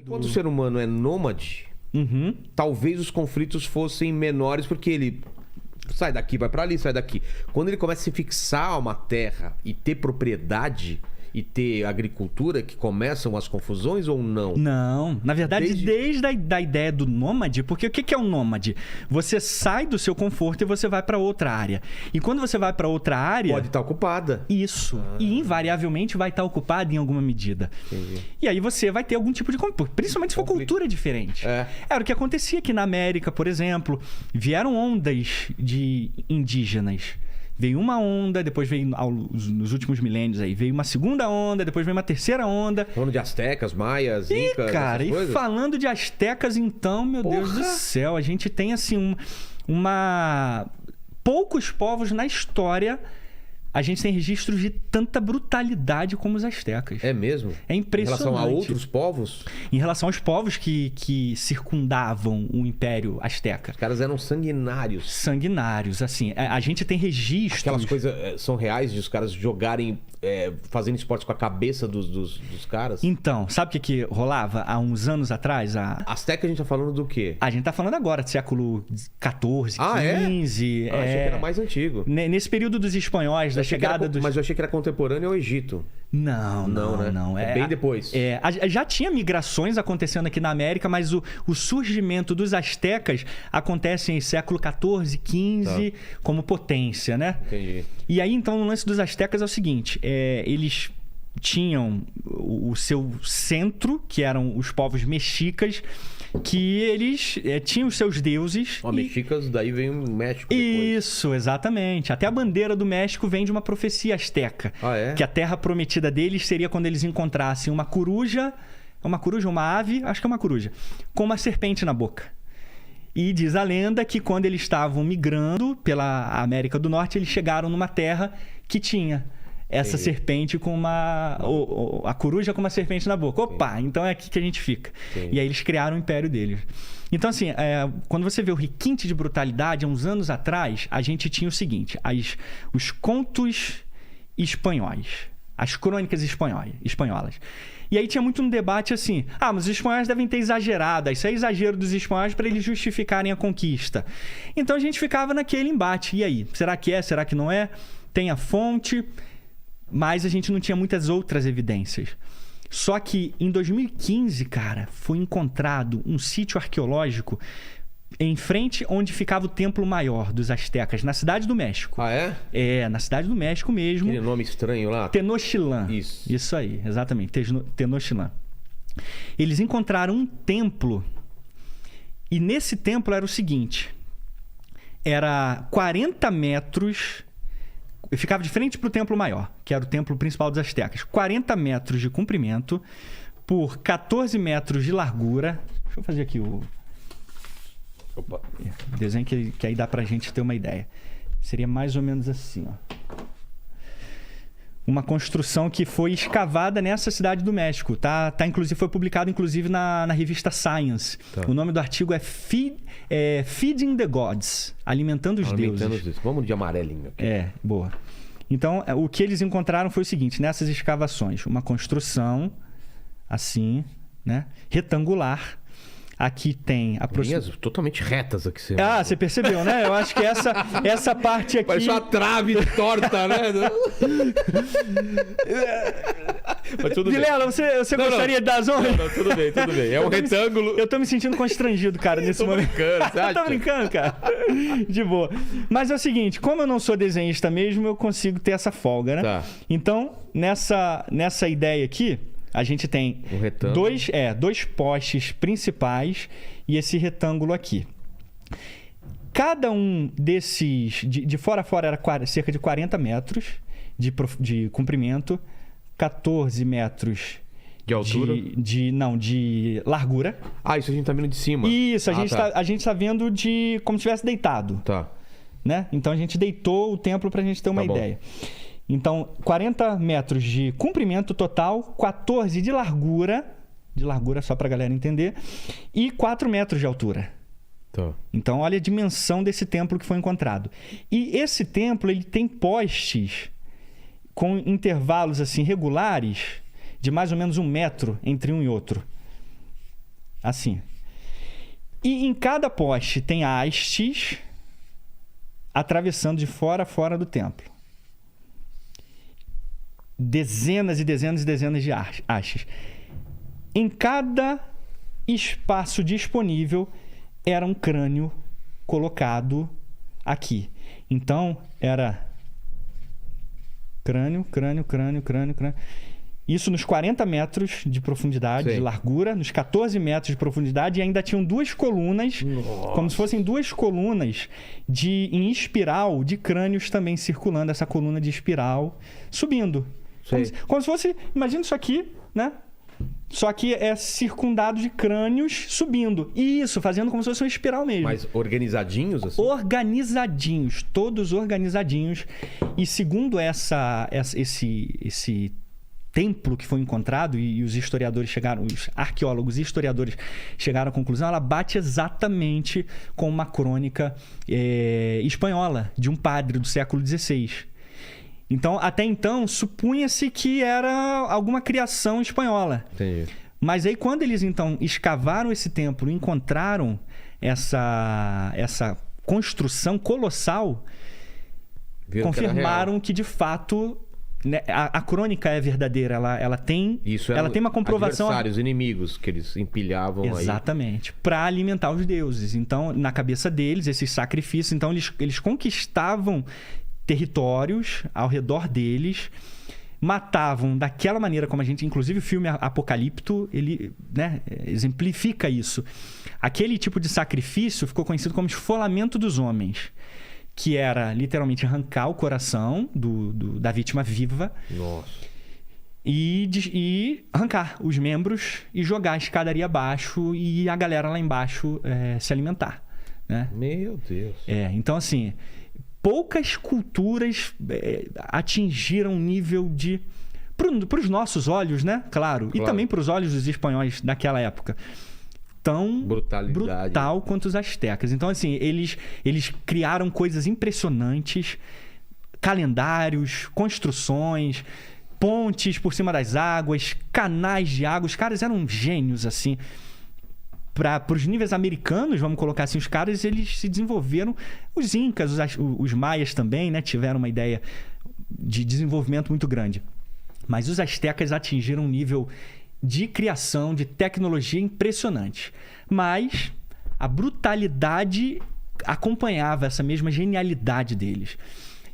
Quando o ser humano é nômade, talvez os conflitos fossem menores, porque ele sai daqui, vai pra ali, sai daqui. Quando ele começa a se fixar a uma terra e ter propriedade e ter agricultura, que começam as confusões ou não? Não, na verdade, desde a ideia do nômade, porque o que é um nômade? Você sai do seu conforto e você vai para outra área. E quando você vai para outra área... Pode estar ocupada. Isso. E invariavelmente vai estar ocupada em alguma medida. Entendi. E aí você vai ter algum tipo de conflito, principalmente se for cultura diferente. Era o que acontecia aqui na América, por exemplo. Vieram ondas de indígenas. Veio uma onda, depois veio, nos últimos milênios aí, veio uma segunda onda, depois veio uma terceira onda. Falando de astecas, maias, incas, cara, e falando de astecas, então, meu Deus do céu, a gente tem, assim, poucos povos na história... A gente tem registros de tanta brutalidade como os astecas. É mesmo? É impressionante. Em relação a outros povos? Em relação aos povos que circundavam o Império Azteca. Os caras eram sanguinários. Sanguinários, assim. A gente tem registros... Aquelas coisas são reais de os caras jogarem... fazendo esportes com a cabeça dos caras? Então, sabe o que rolava há uns anos atrás? Azteca a gente tá falando do quê? A gente tá falando agora, do século XIV, XV. Eu achei que era mais antigo. Nesse período dos espanhóis, da chegada dos... Mas eu achei que era contemporâneo ao Egito. Não. É bem depois. Já tinha migrações acontecendo aqui na América, mas o surgimento dos astecas acontece em século XIV, XV, como potência, né? Entendi. E aí, então, o lance dos astecas é o seguinte: eles tinham o seu centro, que eram os povos mexicas, que eles tinham os seus deuses. Mexicas, daí vem o México depois. Isso, exatamente. Até a bandeira do México vem de uma profecia asteca. Que a terra prometida deles seria quando eles encontrassem uma coruja, uma ave, acho que é uma coruja, com uma serpente na boca. E diz a lenda que quando eles estavam migrando pela América do Norte, eles chegaram numa terra que tinha essa serpente com a coruja com uma serpente na boca. Opa, então é aqui que a gente fica. E aí eles criaram o império deles. Então, assim, quando você vê o requinte de brutalidade, há uns anos atrás, a gente tinha o seguinte: os contos espanhóis, as crônicas espanholas. E aí tinha muito um debate assim: mas os espanhóis devem ter exagerado, isso é exagero dos espanhóis para eles justificarem a conquista. Então a gente ficava naquele embate. E aí? Será que é? Será que não é? Tem a fonte... Mas a gente não tinha muitas outras evidências. Só que em 2015, cara, foi encontrado um sítio arqueológico em frente onde ficava o templo maior dos astecas, na Cidade do México. Na Cidade do México mesmo. Aquele nome estranho lá? Tenochtitlan. Isso aí, exatamente. Tenochtitlan. Eles encontraram um templo e nesse templo era o seguinte: era 40 metros... Eu ficava de frente para o templo maior, que era o templo principal dos astecas. 40 metros de comprimento por 14 metros de largura. Deixa eu fazer aqui o desenho que aí dá para a gente ter uma ideia. Seria mais ou menos assim, ó. Uma construção que foi escavada nessa Cidade do México. Inclusive, foi publicado inclusive na revista Science. O nome do artigo é Feeding the Gods, Alimentando os Deuses. Vamos de amarelinho aqui. Boa. Então, o que eles encontraram foi o seguinte: nessas escavações, uma construção assim, né, retangular. Aqui tem linhas totalmente retas aqui. Você percebeu, né? Eu acho que essa parte aqui... Parece uma trave torta, né? Mas tudo Vilela, bem. você gostaria de dar as honras? Não, tudo bem. É um retângulo. Eu tô me sentindo constrangido, cara, nesse momento. Tô brincando, cara. De boa. Mas é o seguinte: como eu não sou desenhista mesmo, eu consigo ter essa folga, né? Então, nessa ideia aqui, a gente tem dois postes principais e esse retângulo aqui. Cada um desses, de fora a fora, era cerca de 40 metros de comprimento, 14 metros de altura? De largura. Isso a gente tá vendo de cima. Isso, a gente tá vendo como se estivesse deitado. Né? Então a gente deitou o templo pra gente ter uma ideia. Então, 40 metros de comprimento total, 14 de largura só pra galera entender, e 4 metros de altura. Então, olha a dimensão desse templo que foi encontrado. E esse templo, ele tem postes com intervalos assim regulares de mais ou menos 1 metro entre um e outro. Assim. E em cada poste tem hastes atravessando de fora a fora do templo. Dezenas e dezenas e dezenas de hastes. Em cada espaço disponível era um crânio colocado aqui. Então, era crânio. Isso nos 40 metros de profundidade, de largura, nos 14 metros de profundidade, e ainda tinham duas colunas, como se fossem duas colunas em espiral de crânios também circulando, essa coluna de espiral subindo. Como se fosse, imagina isso aqui, né? Só que é circundado de crânios subindo. Isso, fazendo como se fosse uma espiral mesmo. Mas organizadinhos assim? Organizadinhos, todos organizadinhos. E segundo esse templo que foi encontrado, e os historiadores chegaram, os arqueólogos e historiadores chegaram à conclusão, ela bate exatamente com uma crônica espanhola, de um padre do século XVI. Então, até então, supunha-se que era alguma criação espanhola. Entendi. Mas aí, quando eles, então, escavaram esse templo e encontraram essa construção colossal, confirmaram que, de fato, né, a crônica é verdadeira. Ela tem uma comprovação. Adversários, inimigos que eles empilhavam. Exatamente. Para alimentar os deuses. Então, na cabeça deles, esses sacrifícios, então, eles conquistavam territórios ao redor deles, matavam daquela maneira como a gente... Inclusive o filme Apocalipto, ele, né, exemplifica isso. Aquele tipo de sacrifício ficou conhecido como esfolamento dos homens, que era literalmente arrancar o coração da vítima viva. Nossa. E arrancar os membros e jogar a escadaria abaixo e a galera lá embaixo se alimentar, né? Meu Deus. Então assim... Poucas culturas atingiram um nível de... Para os nossos olhos, né? Claro. E também para os olhos dos espanhóis daquela época. Tão brutal quanto os astecas. Então, assim, eles criaram coisas impressionantes. Calendários, construções, pontes por cima das águas, canais de água. Os caras eram gênios, assim... Para os níveis americanos, vamos colocar assim, os caras, eles se desenvolveram. Os incas, os maias também, né, tiveram uma ideia de desenvolvimento muito grande. Mas os astecas atingiram um nível de criação, de tecnologia impressionante. Mas a brutalidade acompanhava essa mesma genialidade deles.